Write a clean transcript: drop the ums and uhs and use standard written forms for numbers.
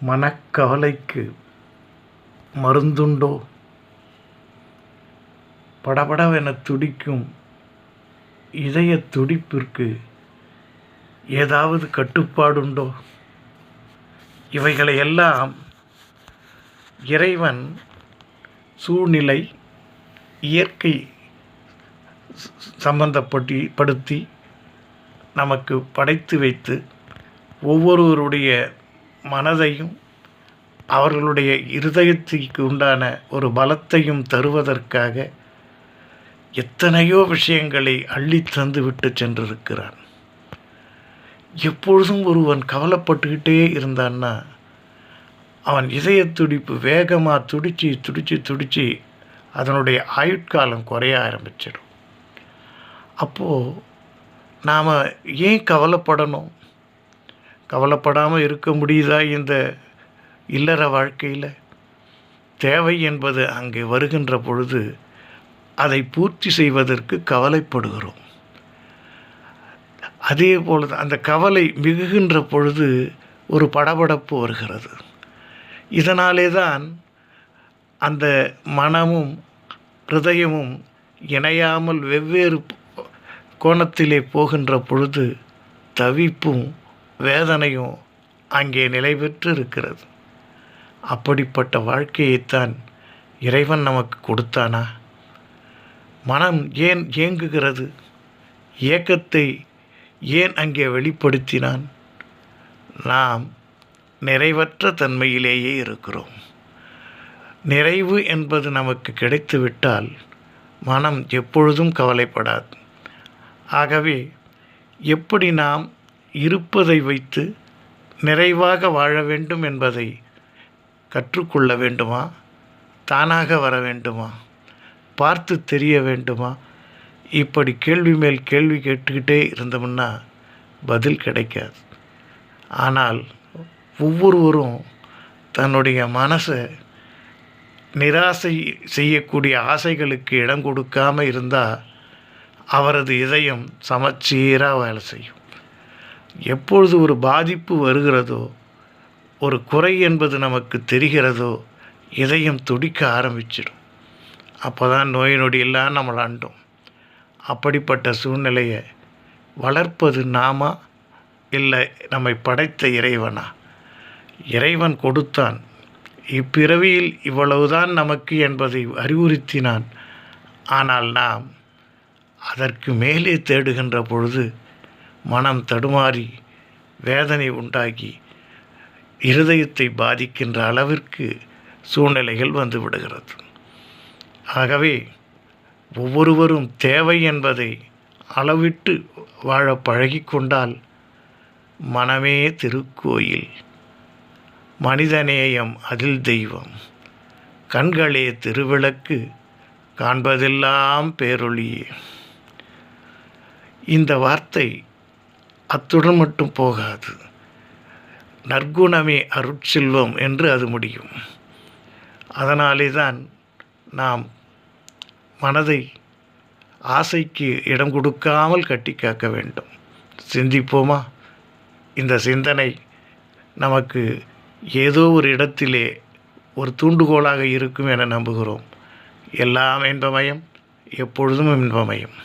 மனக்கவலைக்கு மருந்துண்டோ? படபடவென துடிக்கும் இதயத் துடிப்பிற்கு ஏதாவது கட்டுப்பாடுண்டோ? இவைகளையெல்லாம் இறைவன் சூழ்நிலை, இயற்கை சம்பந்தப்படுத்தி நமக்கு படைத்து வைத்து ஒவ்வொருவருடைய மனதையும் அவர்களுடைய இருதயத்திற்கு உண்டான ஒரு பலத்தையும் தருவதற்காக எத்தனையோ விஷயங்களை அள்ளி தந்து விட்டு சென்றிருக்கிறான். எப்பொழுதும் ஒருவன் கவலைப்பட்டுக்கிட்டே இருந்தான்னா அவன் இதயத்துடிப்பு வேகமாக துடித்து அதனுடைய ஆயுட்காலம் குறைய ஆரம்பிச்சிடும். அப்போது நாம் ஏன் கவலைப்படணும்? கவலைப்படாமல் இருக்க முடியுதா இந்த இல்லற வாழ்க்கையில்? தேவை என்பது அங்கே வருகின்ற பொழுது அதை பூர்த்தி செய்வதற்கு கவலைப்படுகிறோம். அதே போல் அந்த கவலை மிகுகின்ற பொழுது ஒரு படபடப்பு வருகிறது. இதனாலே தான் அந்த மனமும் ஹிருதயமும் இணையாமல் வெவ்வேறு கோணத்திலே போகின்ற பொழுது தவிப்பும் வேதனையும் அங்கே நிலை பெற்று இருக்கிறது. அப்படிப்பட்ட வாழ்க்கையைத்தான் இறைவன் நமக்கு கொடுத்தானா? மனம் ஏன் ஏங்குகிறது? ஏக்கத்தை ஏன் அங்கே வெளிப்படுத்தினான்? நாம் நிறைவற்ற தன்மையிலேயே இருக்கிறோம். நிறைவு என்பது நமக்கு கிடைத்துவிட்டால் மனம் எப்பொழுதும் கவலைப்படாது. ஆகவே எப்படி நாம் இருப்பதை வைத்து நிறைவாக வாழ வேண்டும் என்பதை கற்றுக்கொள்ள வேண்டுமா? தானாக வர வேண்டுமா? பார்த்து தெரிய வேண்டுமா? இப்படி கேள்வி மேல் கேள்வி கேட்டுக்கிட்டே இருந்தோம்னா பதில் கிடைக்காது. ஆனால் ஒவ்வொருவரும் தன்னுடைய மனசை நிராசை செய்யக்கூடிய ஆசைகளுக்கு இடம் கொடுக்காமல் இருந்தால் அவரது இதயம் சமச்சீராக வேலை செய்யும். எப்பொழுது ஒரு பாதிப்பு வருகிறதோ, ஒரு குறை என்பது நமக்கு தெரிகிறதோ, இதயம் துடிக்க ஆரம்பிச்சிடும். அப்போ தான் நோய் நொடி எல்லாம் நம்மளை அண்டும். அப்படிப்பட்ட சூழ்நிலையை வளர்ப்பது நாமா இல்லை நம்மை படைத்த இறைவனா? இறைவன் கொடுத்தான். இப்பிறவியில் இவ்வளவுதான் நமக்கு என்பதை அறிவுறுத்தினான். ஆனால் நாம் அதற்கு மேலே தேடுகின்ற பொழுது மனம் தடுமாறி வேதனை உண்டாகி இருதயத்தை பாதிக்கின்ற அளவிற்கு சூழ்நிலைகள் வந்து விடுகிறது. ஆகவே ஒவ்வொருவரும் தேவை என்பதை அளவிட்டு வாழ பழகிக்கொண்டால் மனமே திருக்கோயில், மனிதநேயம் அதில் தெய்வம், கண்களே திருவிளக்கு, காண்பதெல்லாம் பேரொளியே. இந்த வார்த்தை அத்துடன் மட்டும் போகாது. நற்குணமே அருட்செல்வம் என்று அது முடியும். அதனாலே தான் நாம் மனதை ஆசைக்கு இடம் கொடுக்காமல் கட்டி காக்க வேண்டும். சிந்திப்போமா? இந்த சிந்தனை நமக்கு ஏதோ ஒரு இடத்திலே ஒரு தூண்டுகோலாக இருக்கும் என நம்புகிறோம். எல்லாம் இன்பமயம், எப்பொழுதும் இன்பமயம்.